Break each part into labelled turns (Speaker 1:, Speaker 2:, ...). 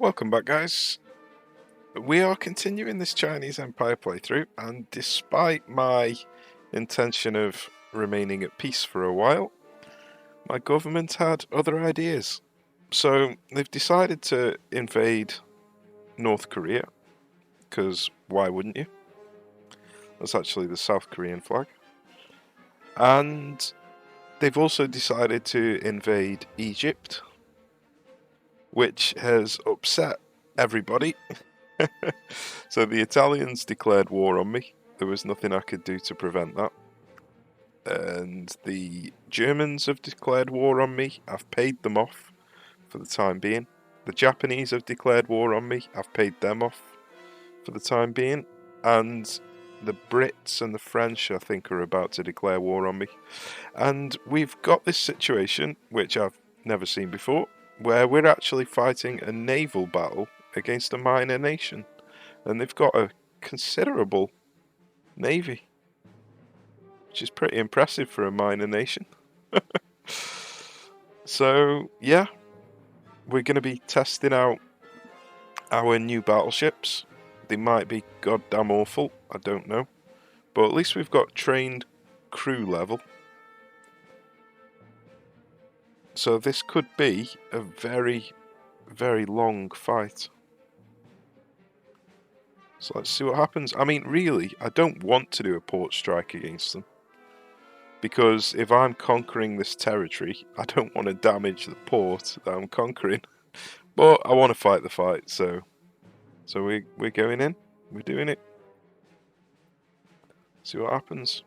Speaker 1: Welcome back, guys. We are continuing this Chinese Empire playthrough, and despite my intention of remaining at peace for a while, my government had other ideas. So they've decided to invade North Korea, because why wouldn't you? That's actually the South Korean flag. And they've also decided to invade Egypt, which has upset everybody. So the Italians declared war on me. There was nothing I could do to prevent that. And the Germans have declared war on me. I've paid them off for the time being. The Japanese have declared war on me. I've paid them off for the time being. And the Brits and the French, I think, are about to declare war on me. And we've got this situation, which I've never seen before, where we're actually fighting a naval battle against a minor nation. And they've got a considerable navy, which is pretty impressive for a minor nation. So, yeah, we're going to be testing out our new battleships. They might be goddamn awful, I don't know. But at least we've got trained crew level. So this could be a very, very long fight. So let's see what happens. I mean, really, I don't want to do a port strike against them. Because if I'm conquering this territory, I don't want to damage the port that I'm conquering. But I want to fight the fight, so we're going in. We're doing it. See what happens.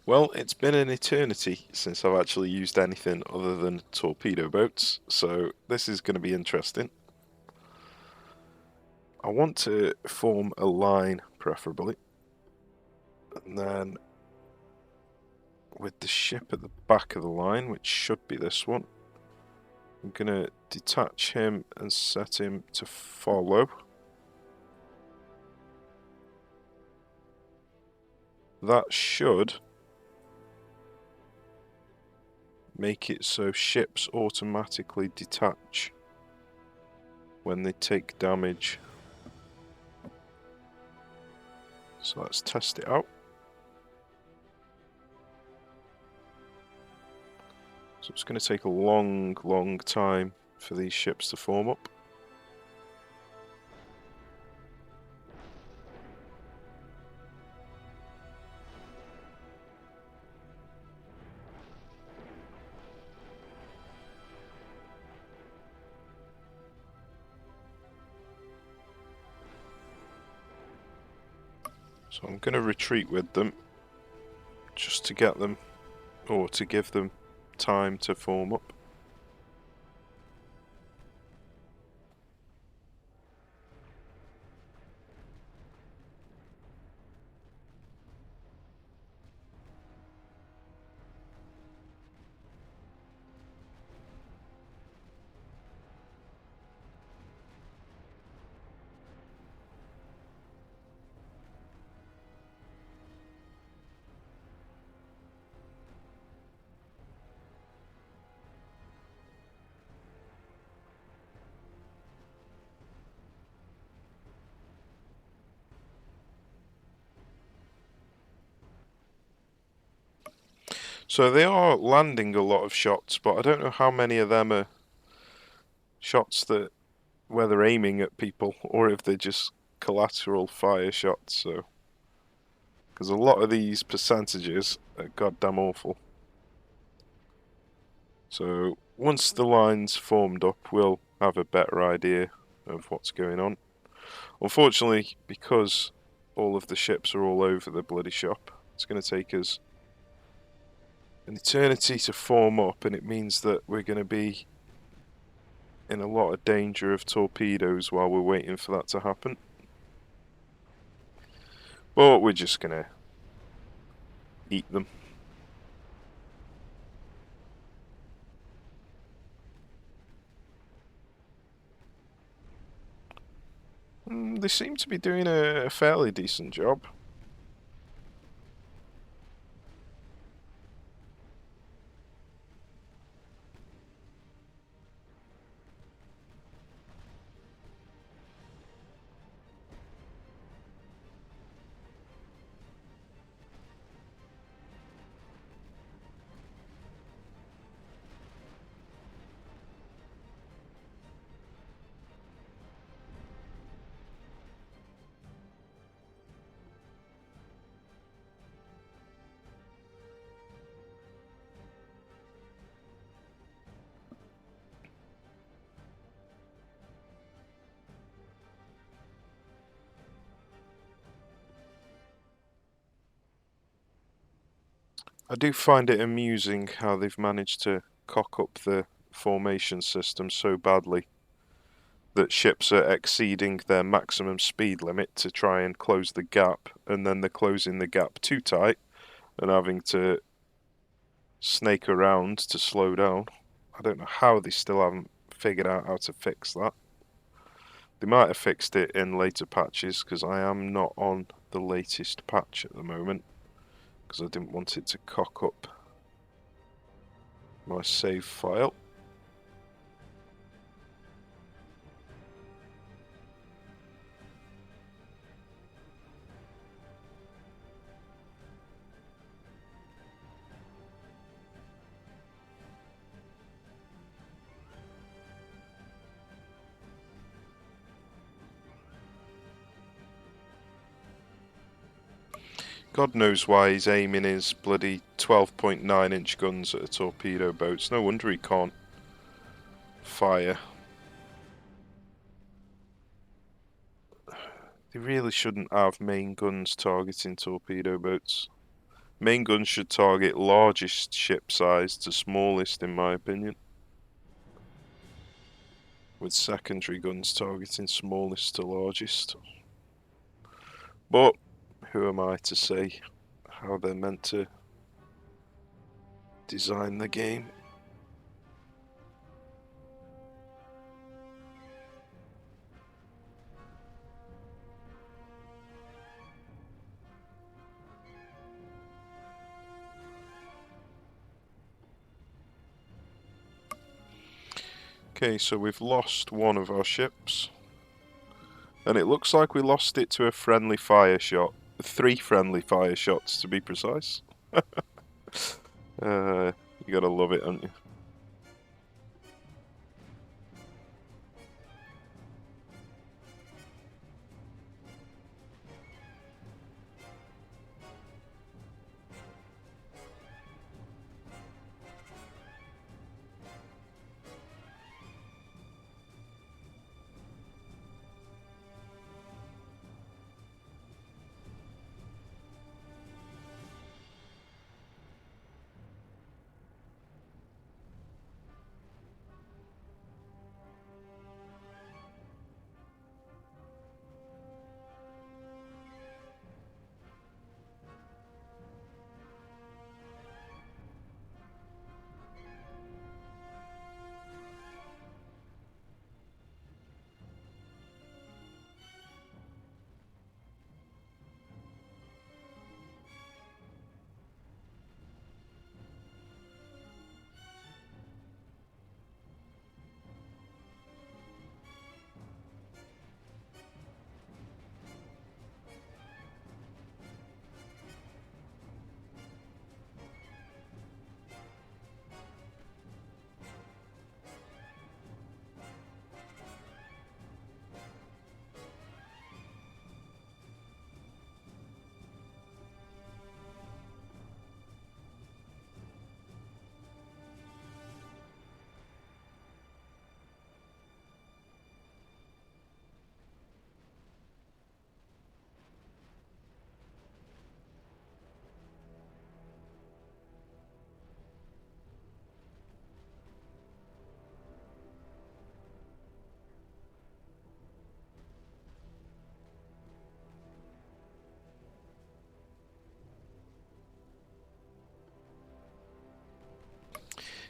Speaker 1: Well, it's been an eternity since I've actually used anything other than torpedo boats, so this is going to be interesting. I want to form a line, preferably, and then with the ship at the back of the line, which should be this one, I'm going to detach him and set him to follow. That should make it so ships automatically detach when they take damage. So let's test it out. So it's going to take a long, long time for these ships to form up. So I'm going to retreat with them, just to get them, or to give them time to form up. So they are landing a lot of shots, but I don't know how many of them are shots that where they're aiming at people or if they're just collateral fire shots. So, because a lot of these percentages are goddamn awful. So once the line's formed up, we'll have a better idea of what's going on. Unfortunately, because all of the ships are all over the bloody shop, it's going to take us an eternity to form up, and it means that we're going to be in a lot of danger of torpedoes while we're waiting for that to happen. But we're just going to eat them. They seem to be doing a fairly decent job. I do find it amusing how they've managed to cock up the formation system so badly that ships are exceeding their maximum speed limit to try and close the gap, and then they're closing the gap too tight and having to snake around to slow down. I don't know how they still haven't figured out how to fix that. They might have fixed it in later patches, because I am not on the latest patch at the moment, because I didn't want it to cock up my save file. God knows why he's aiming his bloody 12.9-inch guns at a torpedo boat. It's no wonder he can't fire. They really shouldn't have main guns targeting torpedo boats. Main guns should target largest ship size to smallest, in my opinion, with secondary guns targeting smallest to largest. But who am I to say how they're meant to design the game? Okay, so we've lost one of our ships. And it looks like we lost it to a friendly fire shot. 3 friendly fire shots, to be precise. You gotta love it, don't you?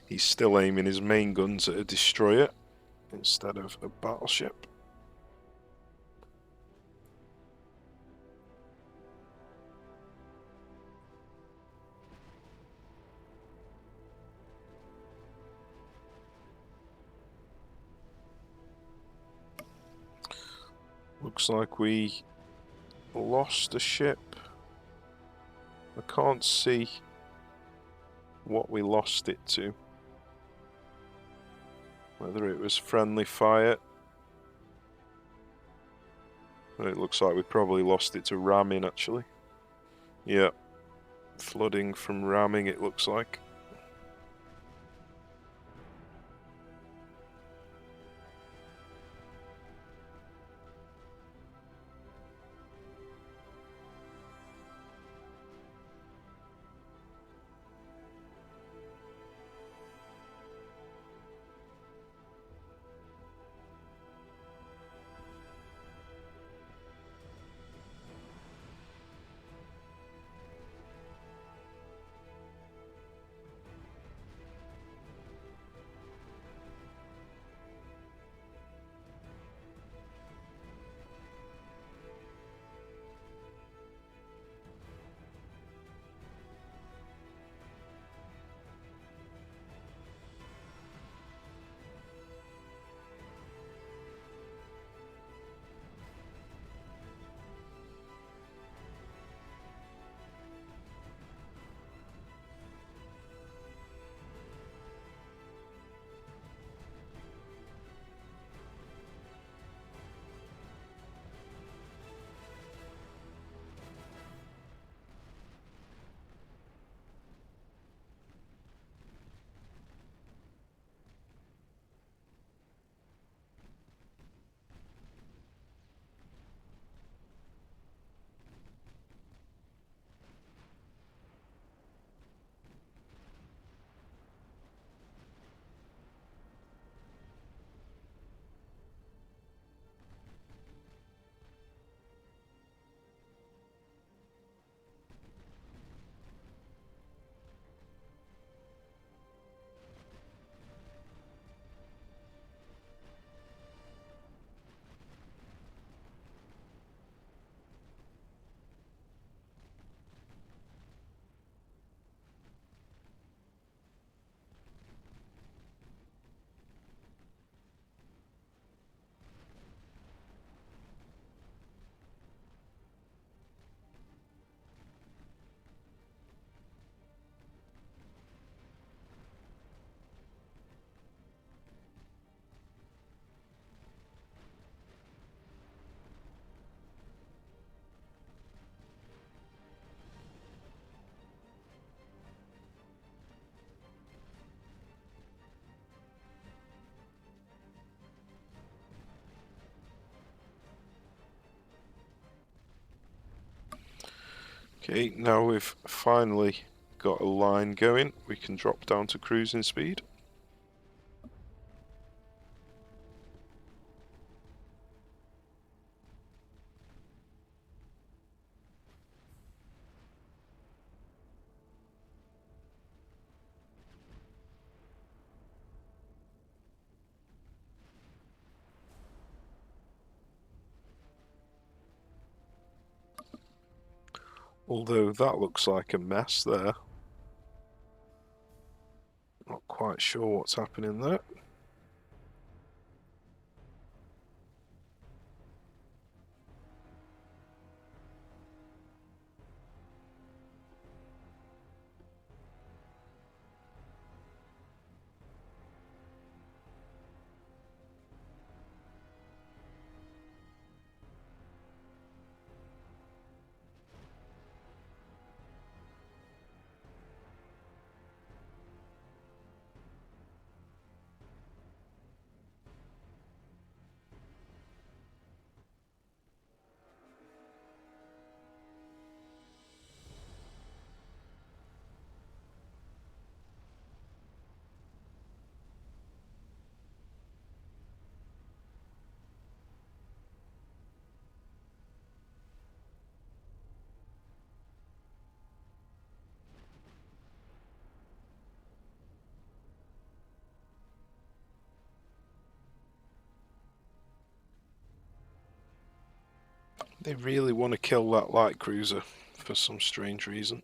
Speaker 1: He's still aiming his main guns at a destroyer instead of a battleship. Looks like we lost a ship. I can't see what we lost it to. Whether it was friendly fire. It looks like we probably lost it to ramming, actually. Yeah, flooding from ramming, it looks like. Okay, now we've finally got a line going, we can drop down to cruising speed. Although that looks like a mess there. Not quite sure what's happening there. They really want to kill that light cruiser for some strange reason.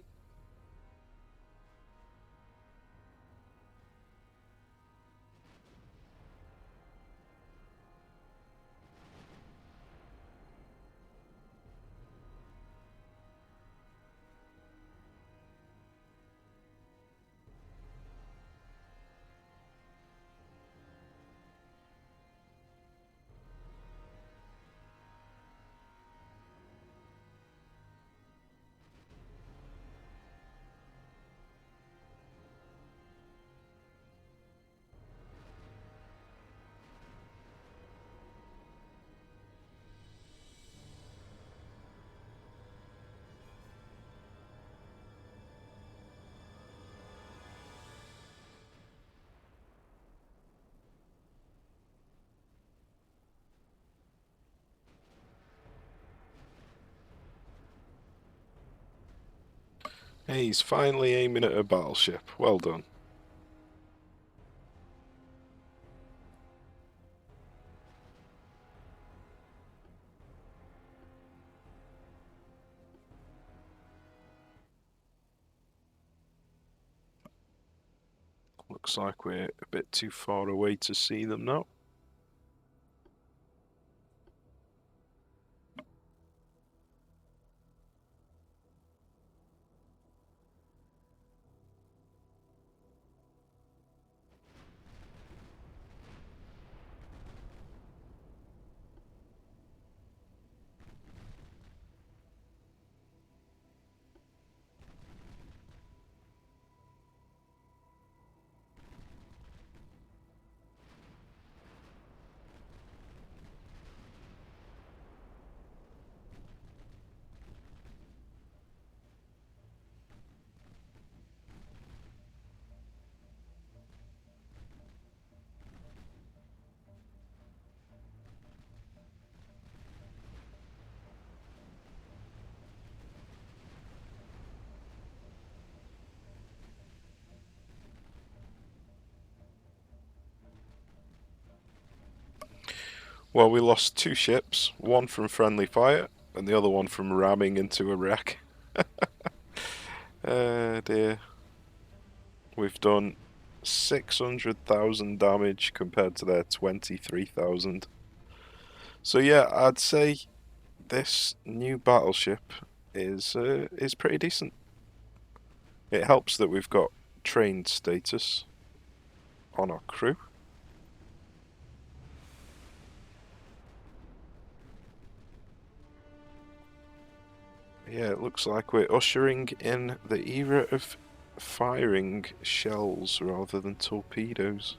Speaker 1: Hey, he's finally aiming at a battleship. Well done. Looks like we're a bit too far away to see them now. Well, we lost two ships, one from friendly fire and the other one from ramming into a wreck. Dear. We've done 600,000 damage compared to their 23,000. So yeah, I'd say this new battleship is pretty decent. It helps that we've got trained status on our crew. Yeah, it looks like we're ushering in the era of firing shells rather than torpedoes.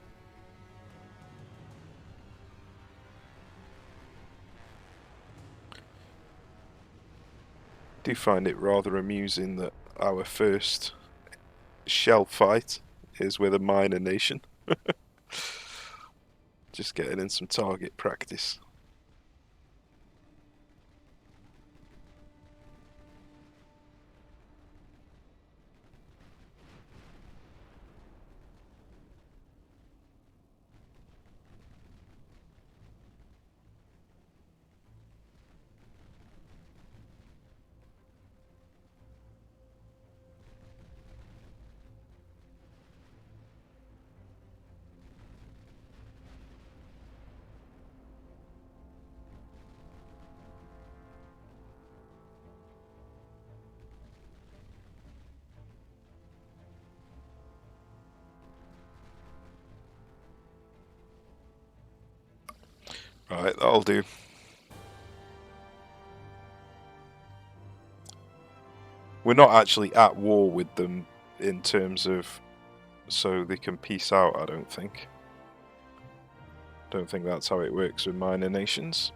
Speaker 1: Do find it rather amusing that our first shell fight is with a minor nation. Just getting in some target practice. Right, that'll do. We're not actually at war with them in terms of so they can peace out, I don't think. Don't think that's how it works with minor nations.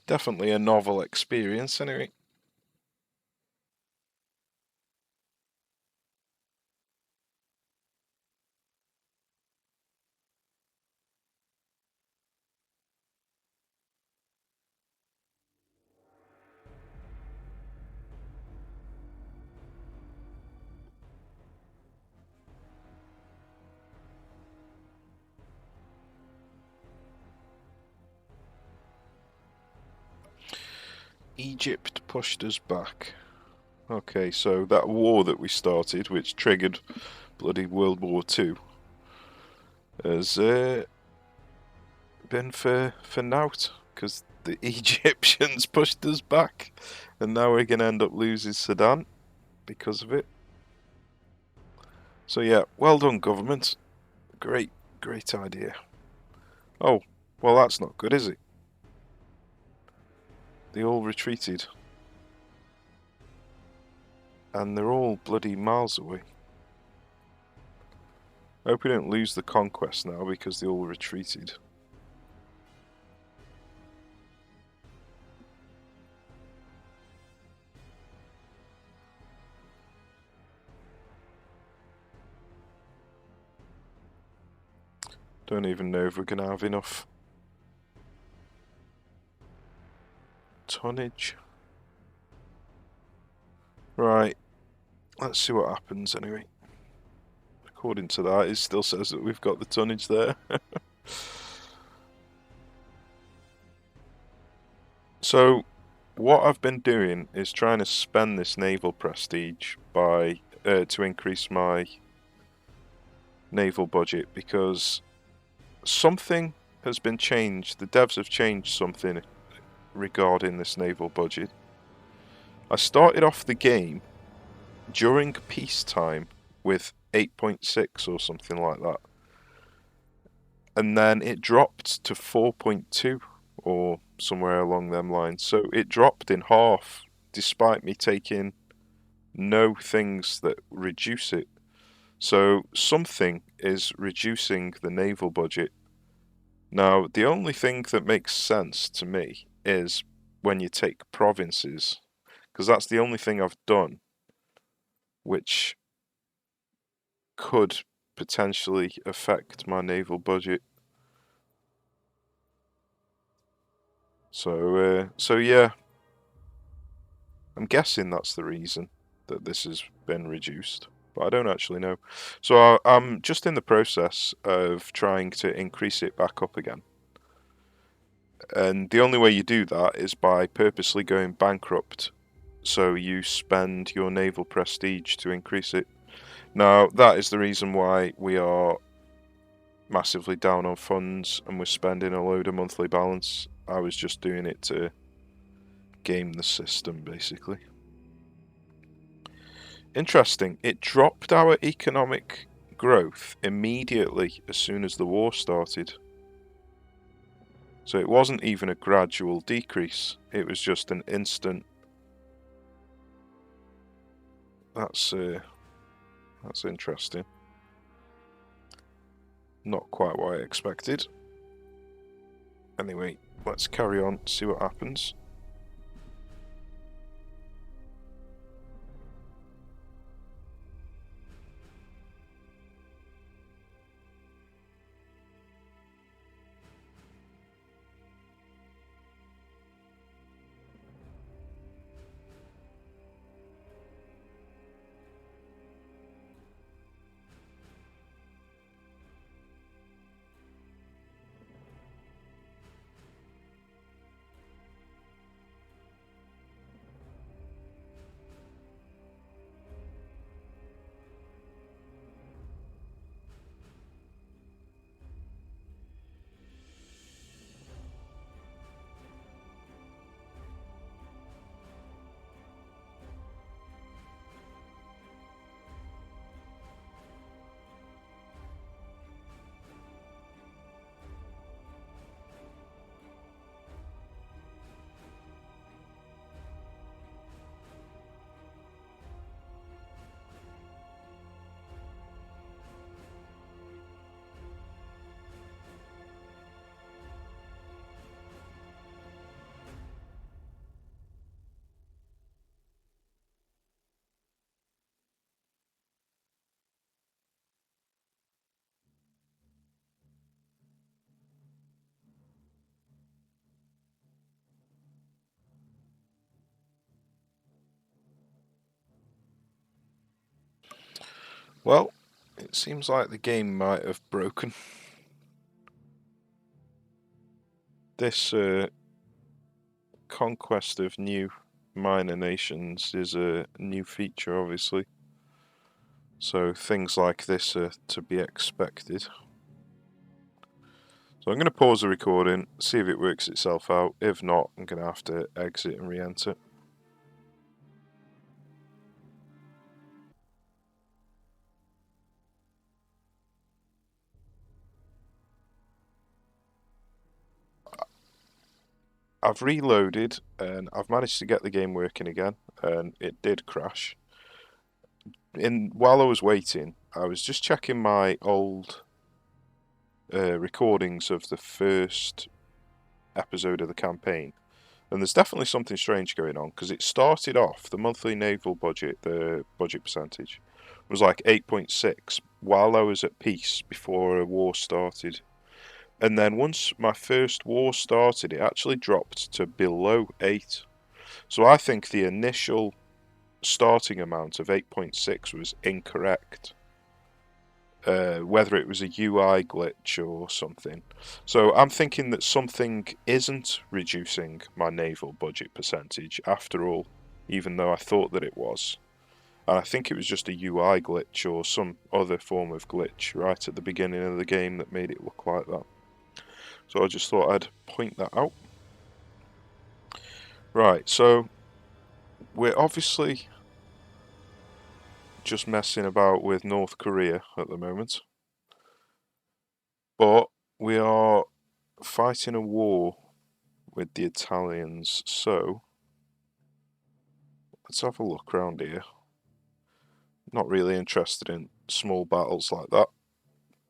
Speaker 1: Definitely a novel experience, anyway. Egypt pushed us back. Okay, so that war that we started, which triggered bloody World War II, has been for naught, because the Egyptians pushed us back, and now we're going to end up losing Sudan because of it. So yeah, well done, government. Great idea. Oh, well that's not good, is it? They all retreated. And they're all bloody miles away. I hope we don't lose the conquest now because they all retreated. Don't even know if we're going to have enough tonnage. Right, let's see what happens anyway. According to that, it still says that we've got the tonnage there. So, what I've been doing is trying to spend this naval prestige by to increase my naval budget, because something has been changed. The devs have changed something regarding this naval budget. I started off the game during peacetime with 8.6 or something like that, and then it dropped to 4.2 or somewhere along them lines. So it dropped in half despite me taking no things that reduce it. So something is reducing the naval budget. Now, the only thing that makes sense to me is when you take provinces, because that's the only thing I've done which could potentially affect my naval budget. So yeah, I'm guessing that's the reason that this has been reduced, but I don't actually know. So I'm just in the process of trying to increase it back up again. And the only way you do that is by purposely going bankrupt, so you spend your naval prestige to increase it. Now, that is the reason why we are massively down on funds and we're spending a load of monthly balance. I was just doing it to game the system, basically. Interesting, it dropped our economic growth immediately as soon as the war started. So it wasn't even a gradual decrease, it was just an instant. That's interesting. Not quite what I expected. Anyway, let's carry on, see what happens. Well, it seems like the game might have broken. This conquest of new minor nations is a new feature, obviously. So things like this are to be expected. So I'm going to pause the recording, see if it works itself out. If not, I'm going to have to exit and re-enter. I've reloaded and I've managed to get the game working again, and it did crash. While I was waiting, I was just checking my old recordings of the first episode of the campaign, and there's definitely something strange going on, because it started off, the monthly naval budget, the budget percentage, was like 8.6 while I was at peace before a war started. And then once my first war started, it actually dropped to below 8. So I think the initial starting amount of 8.6 was incorrect. Whether it was a UI glitch or something. So I'm thinking that something isn't reducing my naval budget percentage after all, even though I thought that it was. And I think it was just a UI glitch or some other form of glitch right at the beginning of the game that made it look like that. So I just thought I'd point that out. Right, so we're obviously just messing about with North Korea at the moment. But we are fighting a war with the Italians, so let's have a look around here. Not really interested in small battles like that,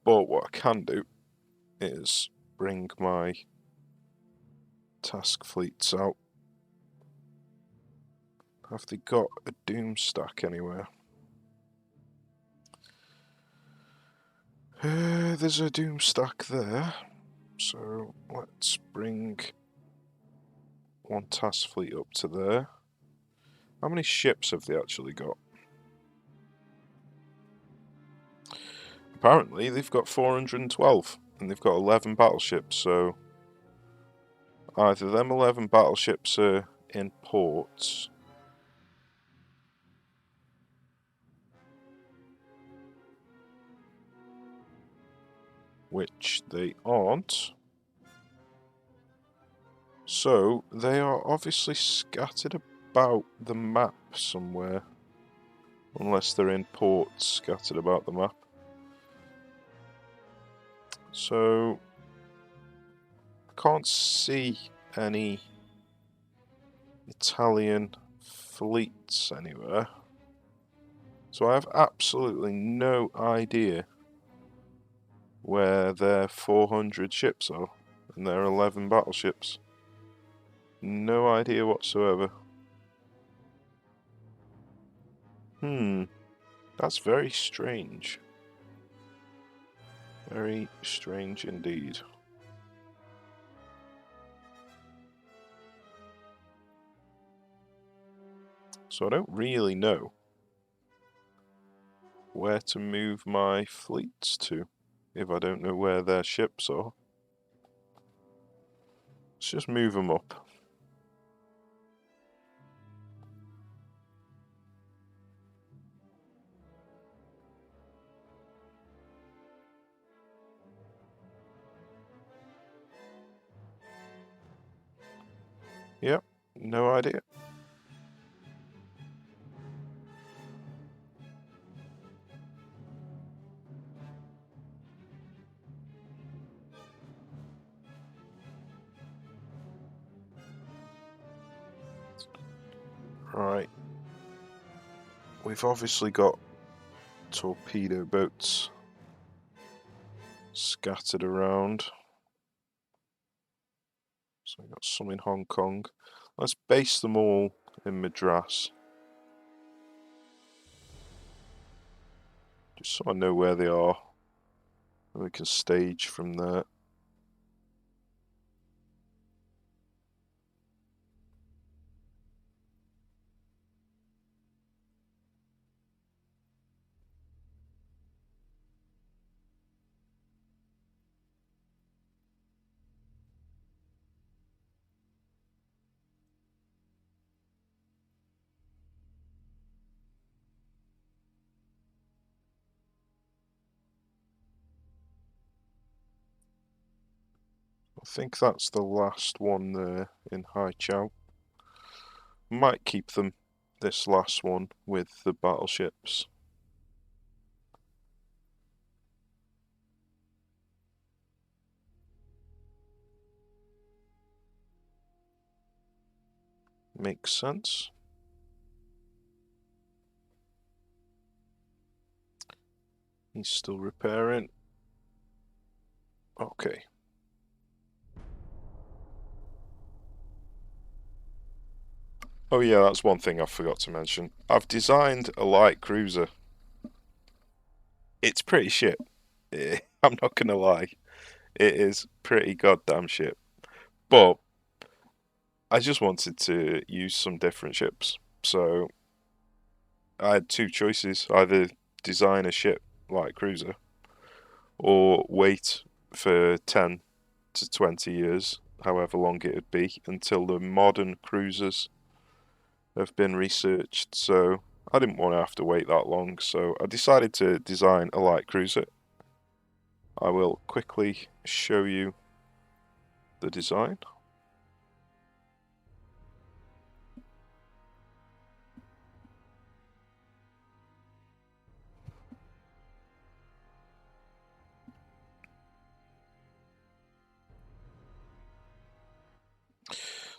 Speaker 1: but what I can do is bring my task fleets out. Have they got a doom stack anywhere? There's a doom stack there, so let's bring one task fleet up to there. How many ships have they actually got? Apparently they've got 412 and they've got 11 battleships, so either them 11 battleships are in ports, which they aren't, so they are obviously scattered about the map somewhere, unless they're in ports scattered about the map. So I can't see any Italian fleets anywhere, so I have absolutely no idea where their 400 ships are and their 11 battleships. No idea whatsoever. That's very strange. Very strange indeed. So I don't really know where to move my fleets to if I don't know where their ships are. Let's just move them up. Yep, no idea. Right. We've obviously got torpedo boats scattered around. So we've got some in Hong Kong. Let's base them all in Madras. Just so I know where they are. And we can stage from there. think that's the last one there in Hai Chao. Might keep them, this last one, with the battleships. Makes sense. He's still repairing. Okay. Oh yeah, that's one thing I forgot to mention. I've designed a light cruiser. It's pretty shit. I'm not gonna lie. It is pretty goddamn shit. But I just wanted to use some different ships. So I had two choices. Either design a ship light cruiser or wait for 10 to 20 years, however long it would be, until the modern cruisers have been researched. So I didn't want to have to wait that long, so I decided to design a light cruiser. I will quickly show you the design.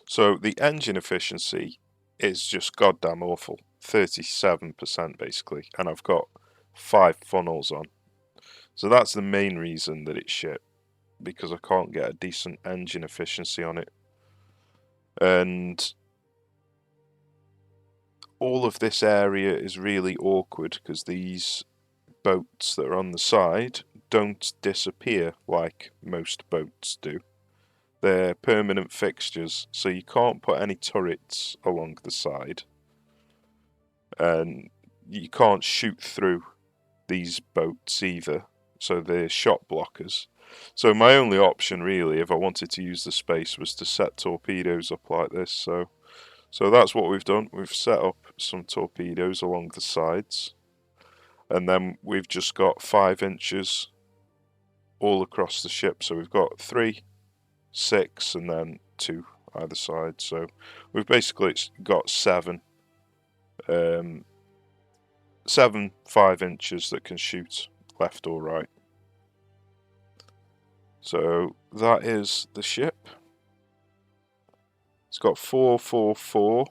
Speaker 1: So the engine efficiency is just goddamn awful. 37% basically, and I've got 5 funnels on. So that's the main reason that it's shit, because I can't get a decent engine efficiency on it. And all of this area is really awkward because these boats that are on the side don't disappear like most boats do. They're permanent fixtures, so you can't put any turrets along the side. And you can't shoot through these boats either, so they're shot blockers. So my only option really, if I wanted to use the space, was to set torpedoes up like this. So that's what we've done. We've set up some torpedoes along the sides, and then we've just got 5 inches all across the ship. So we've got 3, 6, and then 2 either side. So we've basically got 7 5 inches that can shoot left or right. So that is the ship. It's got 444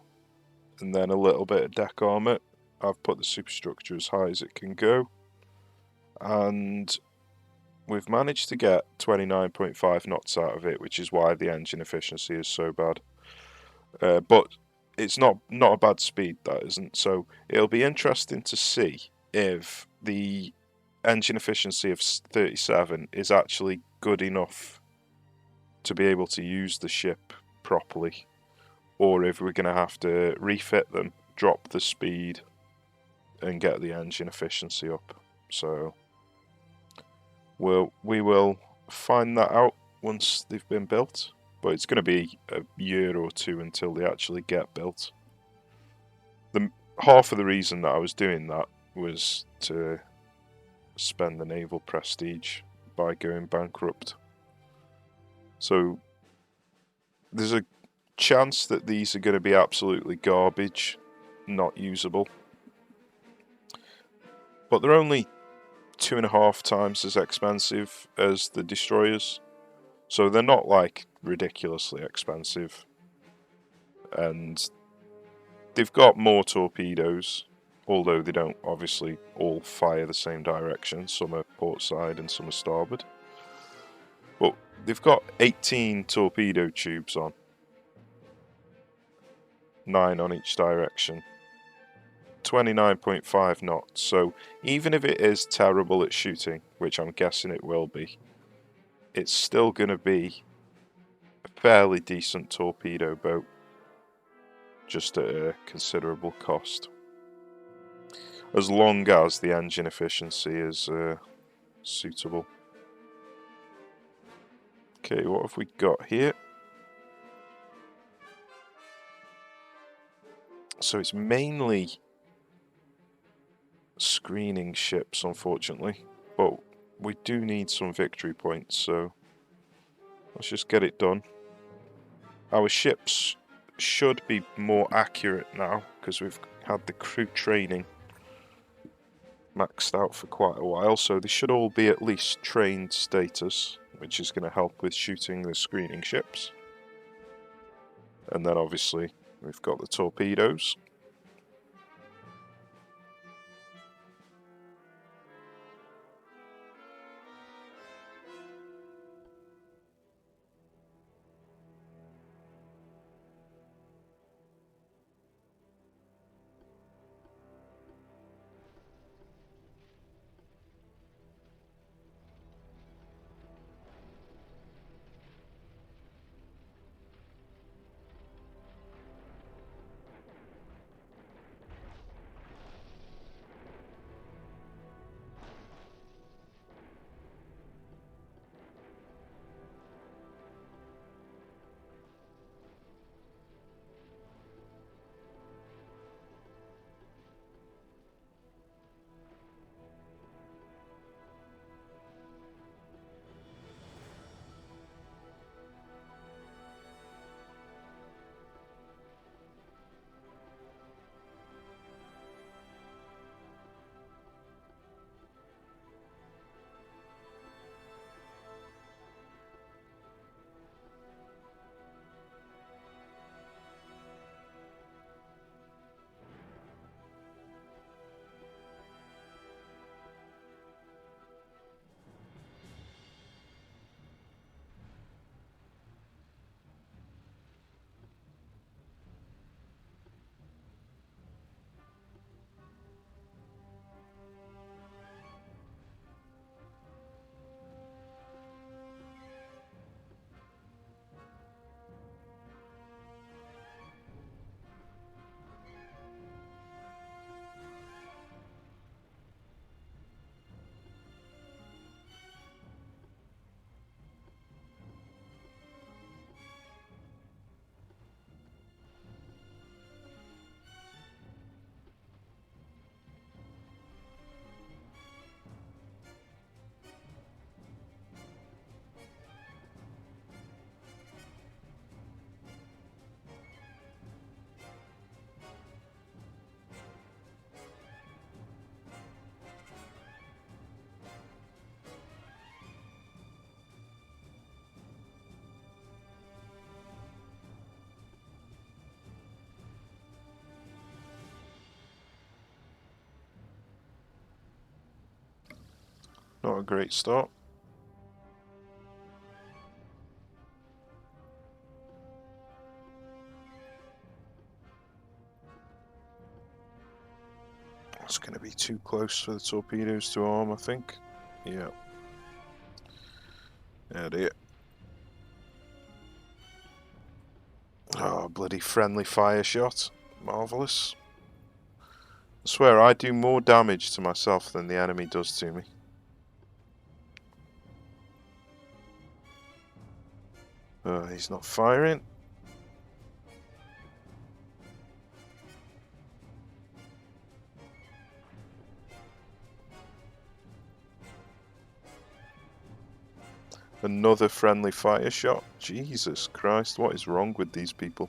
Speaker 1: and then a little bit of deck armour. I've put the superstructure as high as it can go, and we've managed to get 29.5 knots out of it, which is why the engine efficiency is so bad. But it's not a bad speed, that isn't. So it'll be interesting to see if the engine efficiency of 37 is actually good enough to be able to use the ship properly, or if we're going to have to refit them, drop the speed, and get the engine efficiency up. So we will find that out once they've been built, but it's going to be a year or 2 until they actually get built. Half of the reason that I was doing that was to spend the naval prestige by going bankrupt. So there's a chance that these are going to be absolutely garbage, not usable. But they're only 2.5 times as expensive as the destroyers, so they're not like ridiculously expensive. And they've got more torpedoes, although they don't obviously all fire the same direction. Some are port side and some are starboard. But they've got 18 torpedo tubes on, 9 on each direction, 29.5 knots. So even if it is terrible at shooting, which I'm guessing it will be, it's still going to be a fairly decent torpedo boat, just at a considerable cost, as long as the engine efficiency is suitable. Okay, what have we got here? So it's mainly screening ships, unfortunately, but we do need some victory points, so Let's just get it done. Our ships should be more accurate now because we've had the crew training maxed out for quite a while, so they should all be at least trained status, which is going to help with shooting the screening ships. And then obviously we've got the torpedoes. Not a great start. It's going to be too close for the torpedoes to arm, I think. Yeah. Oh dear. Oh, bloody friendly fire shot. Marvellous. I swear I do more damage to myself than the enemy does to me. He's not firing. Another friendly fire shot. Jesus Christ, what is wrong with these people?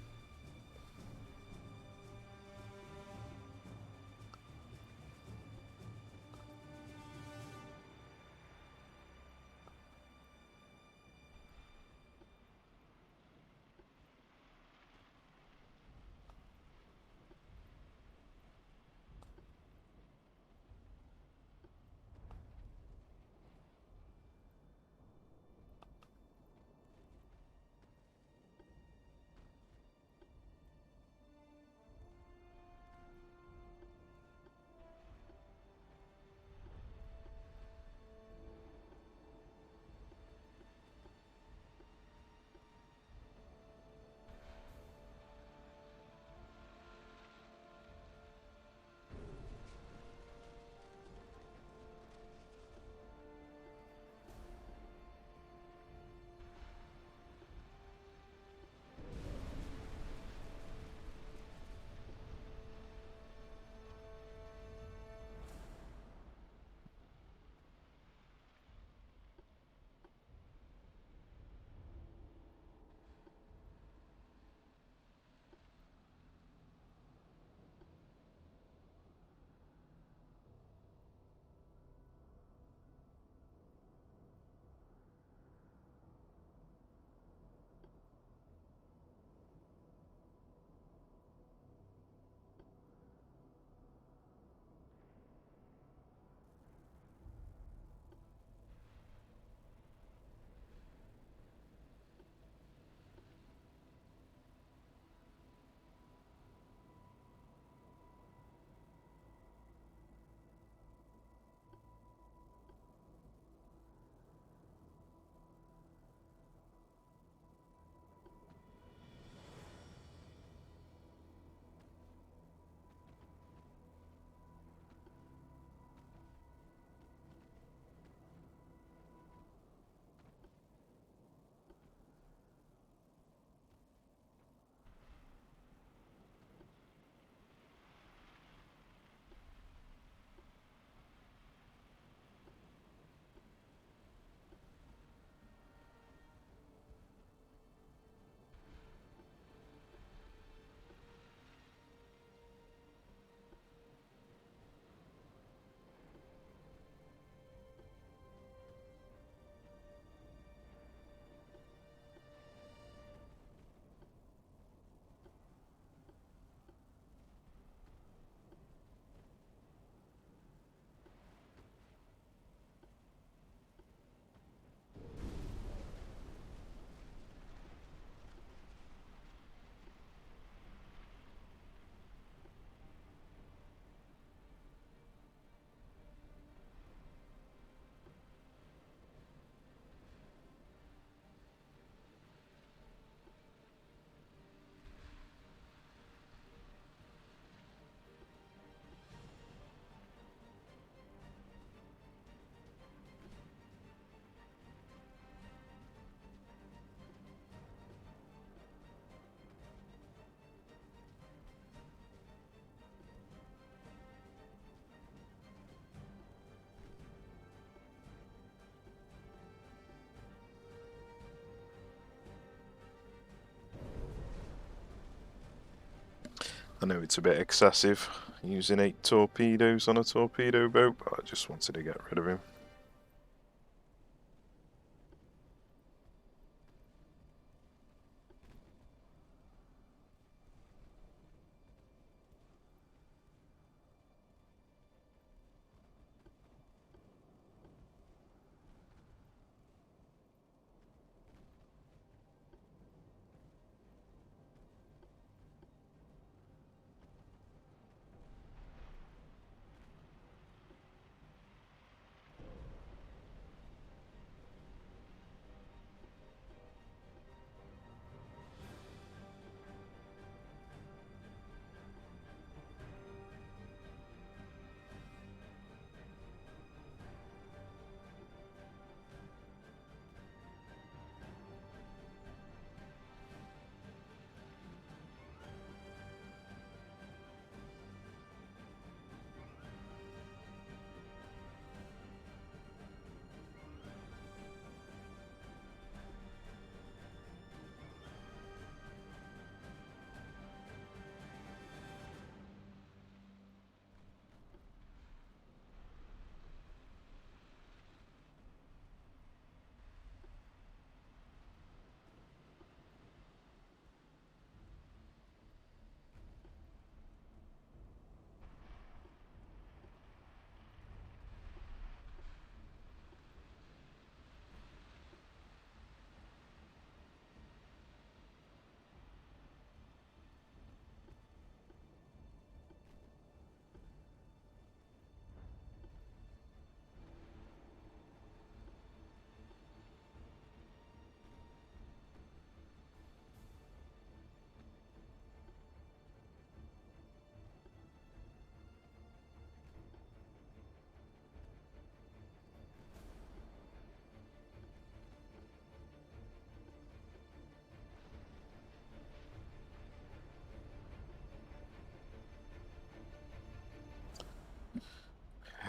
Speaker 1: I know it's a bit excessive, using 8 torpedoes on a torpedo boat, but I just wanted to get rid of him.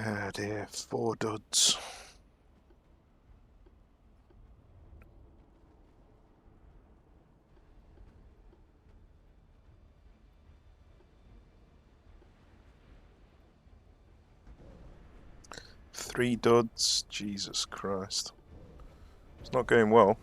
Speaker 1: Ah dear, 4 duds. Three duds, Jesus Christ. It's not going well.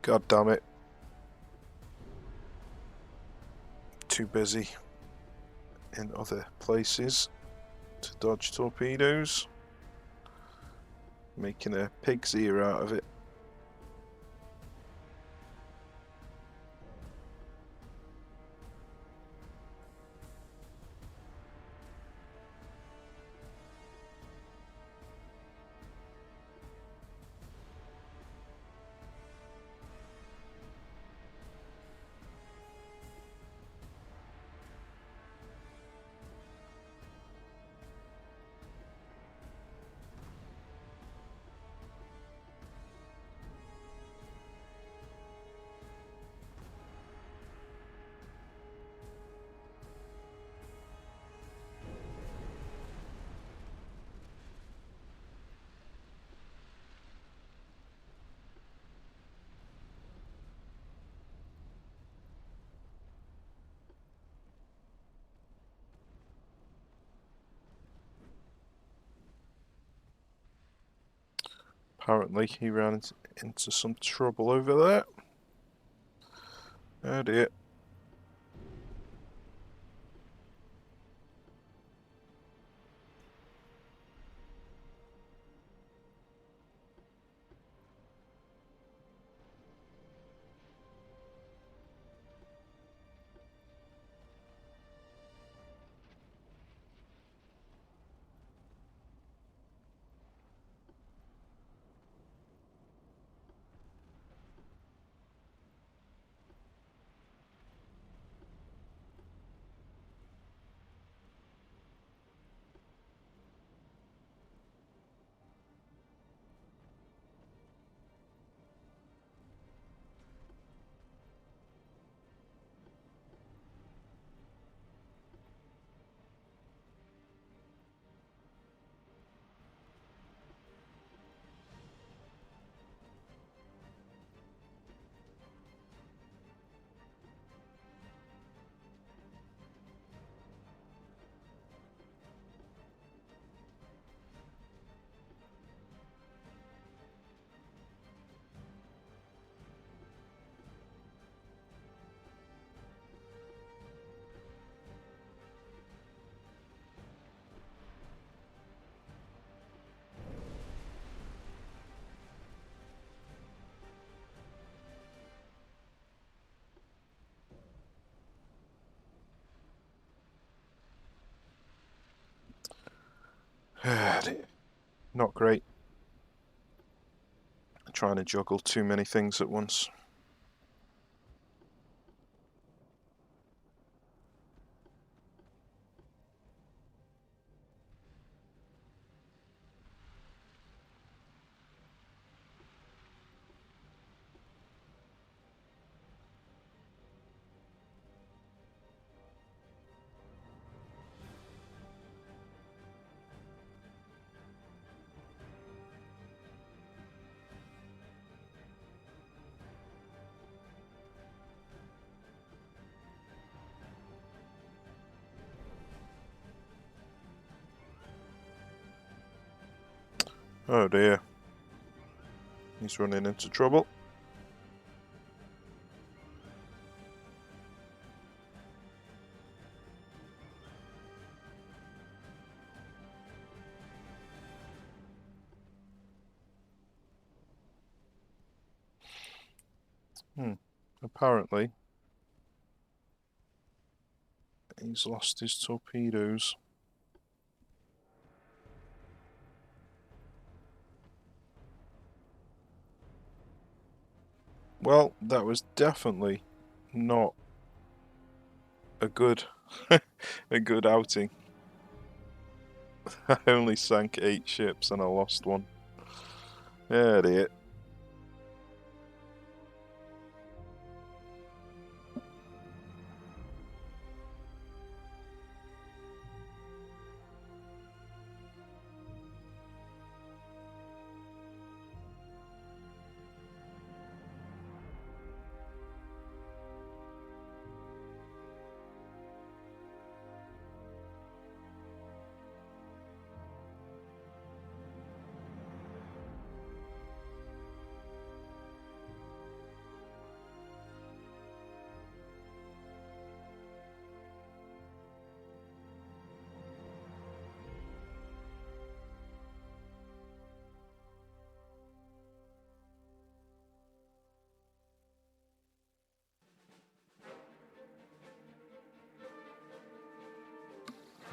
Speaker 1: God damn it. Too busy in other places to dodge torpedoes. Making a pig's ear out of it. Apparently he ran into some trouble over there. Oh dear. Not great. Trying to juggle too many things at once. Oh dear. He's running into trouble. Apparently, he's lost his torpedoes. Well, that was definitely not a good a good outing. I only sank 8 ships and I lost one. Yeah, dear.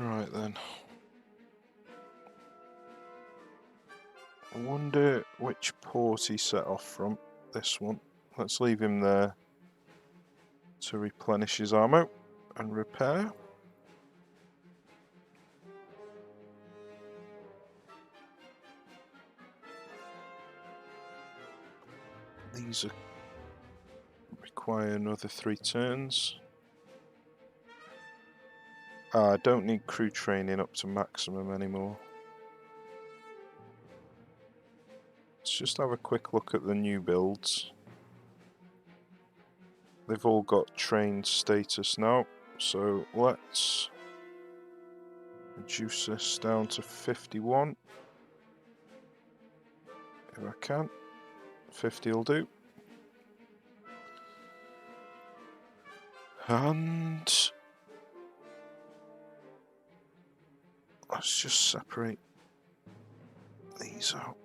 Speaker 1: Right then. I wonder which port he set off from. This one. Let's leave him there to replenish his ammo and repair. These require another 3 turns. I don't need crew training up to maximum anymore. Let's just have a quick look at the new builds. They've all got trained status now, so let's reduce this down to 51. If I can. 50 will do. And let's just separate these out.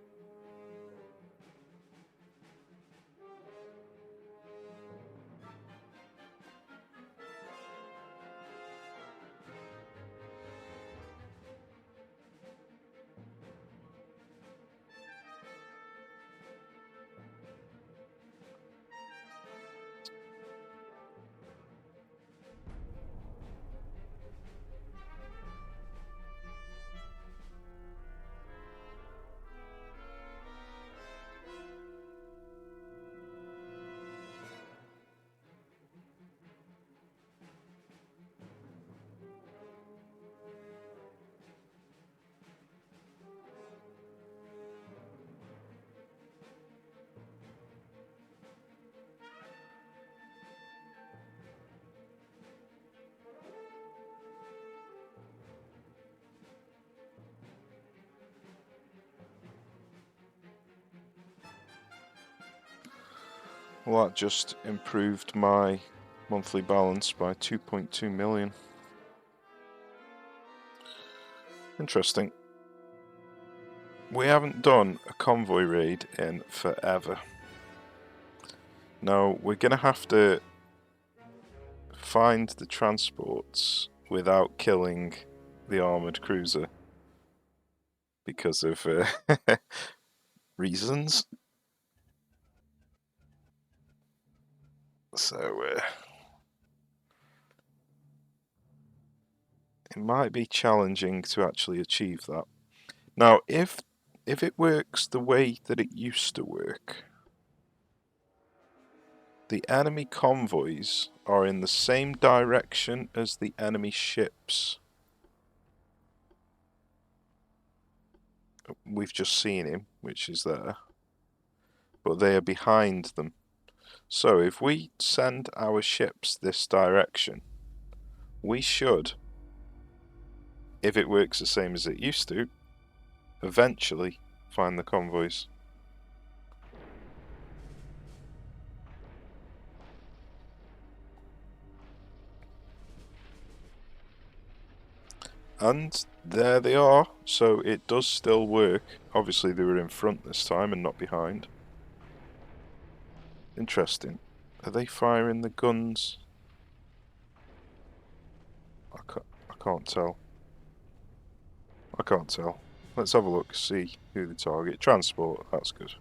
Speaker 1: Well, that just improved my monthly balance by 2.2 million. Interesting. We haven't done a convoy raid in forever. Now, we're going to have to find the transports without killing the armoured cruiser because of reasons. So, it might be challenging to actually achieve that. Now, if it works the way that it used to work, the enemy convoys are in the same direction as the enemy ships. We've just seen him, which is there, but they are behind them. So if we send our ships this direction, we should, if it works the same as it used to, eventually find the convoys. And there they are, so it does still work. Obviously they were in front this time and not behind. Interesting. Are they firing the guns? I can't tell. I can't tell. Let's have a look, see who the target. Transport, that's good.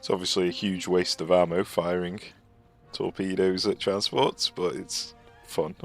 Speaker 1: It's obviously a huge waste of ammo firing torpedoes at transports, but it's fun.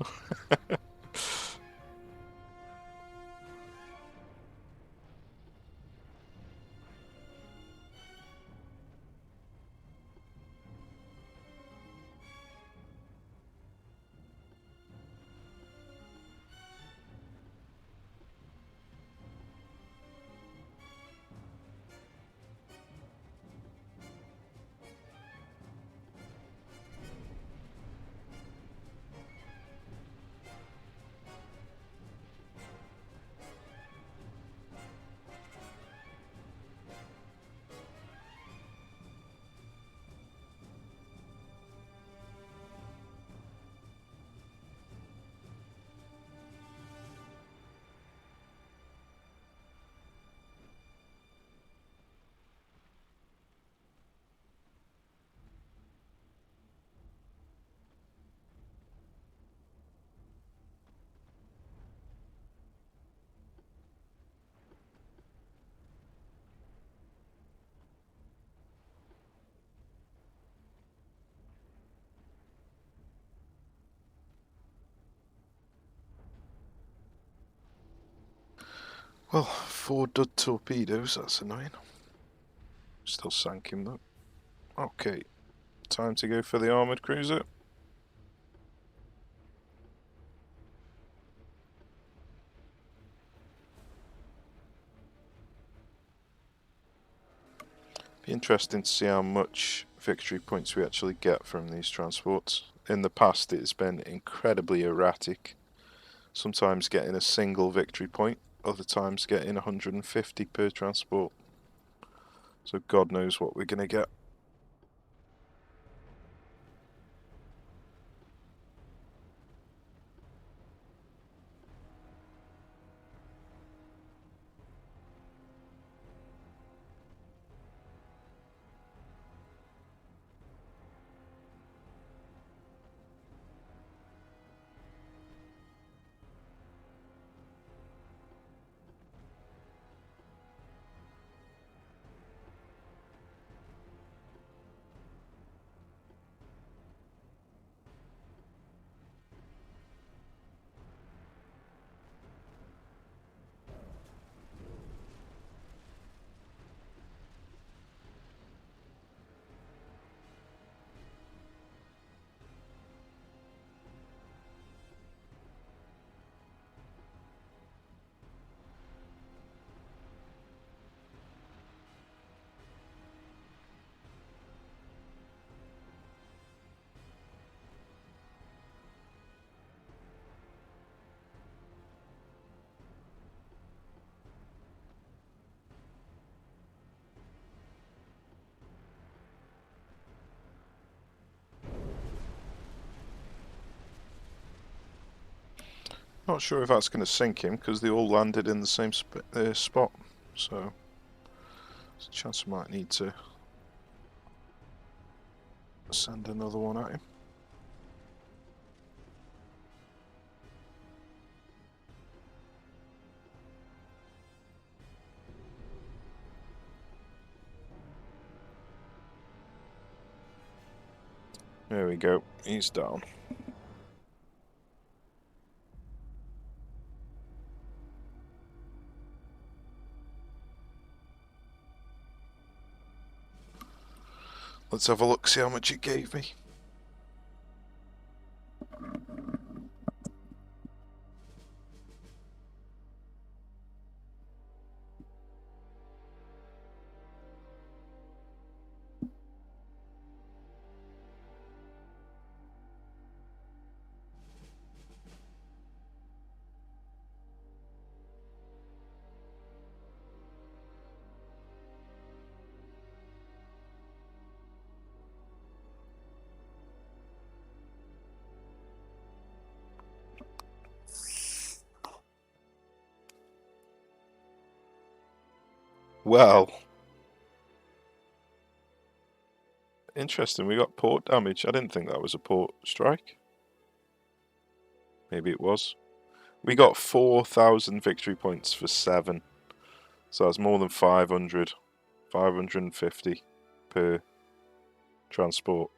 Speaker 1: Well, 4 dud torpedoes, that's annoying. Still sank him though. Okay, time to go for the armoured cruiser. Be interesting to see how much victory points we actually get from these transports. In the past it's been incredibly erratic. Sometimes getting a single victory point, other times getting 150 per transport. So God knows what we're going to get. Not sure if that's going to sink him because they all landed in the same spot. So there's a chance I might need to send another one at him. There we go, he's down. Let's have a look, see how much it gave me. Well, interesting, we got port damage. I didn't think that was a port strike. Maybe it was. We got 4,000 victory points for 7. So that's more than 500. 550. per transport.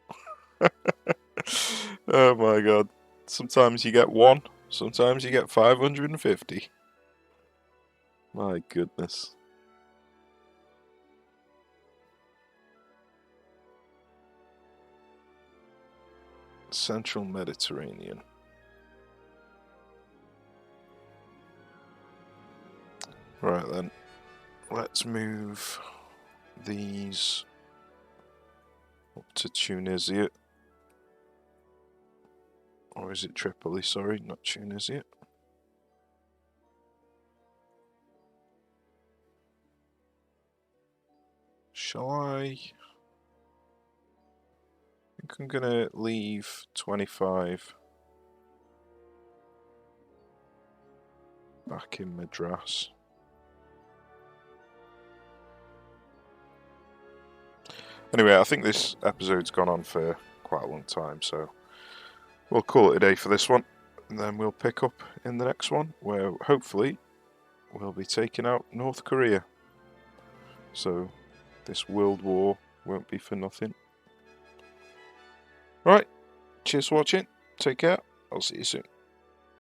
Speaker 1: Oh my god. Sometimes you get 1, sometimes you get 550. My goodness. Central Mediterranean. Right then, let's move these up to Tunisia. Or is it Tripoli? Sorry, not Tunisia. Shall I think I'm gonna leave 25 back in Madras. Anyway, I think this episode's gone on for quite a long time, so we'll call it a day for this one, and then we'll pick up in the next one, where hopefully we'll be taking out North Korea. So this world war won't be for nothing. Right, cheers for watching, take care, I'll see you soon.